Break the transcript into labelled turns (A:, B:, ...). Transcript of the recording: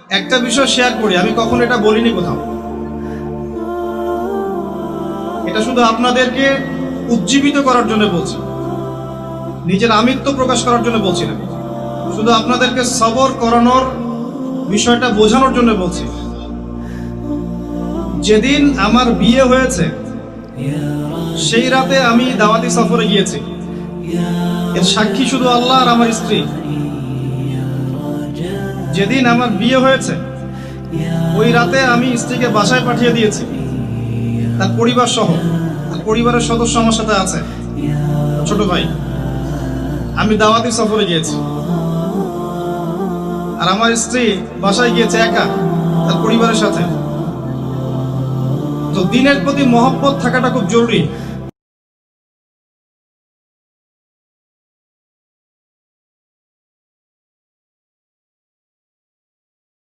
A: একটা বিষয় শেয়ার করি, আমি কখনো এটা বলিনি কোথাও। এটা শুধু আপনাদেরকে উজ্জীবিত করার জন্য বলছি, নিজের আমিত্ব প্রকাশ করার জন্য বলছি না, শুধু আপনাদেরকে সবর করানোর বিষয়টা বোঝানোর জন্য বলছি। যেদিন আমার বিয়ে হয়েছে সেই রাতে আমি দাওয়াতি সফরে গিয়েছি। এর সাক্ষী শুধু আল্লাহ আর আমার স্ত্রী। যেদিন আমার বিয়ে হয়েছে ওই রাতে আমি স্ত্রীকে বাসায় পাঠিয়ে দিয়েছি, তার পরিবার সহ। তার পরিবারের সদস্য আমার সাথে আছে, ছোট ভাই। আমি দাওয়াতি সফরে গিয়েছি আর আমার স্ত্রী বাসায় গিয়েছে একা তার পরিবারের সাথে। তো দিনের প্রতি মহব্বত থাকাটা খুব জরুরি।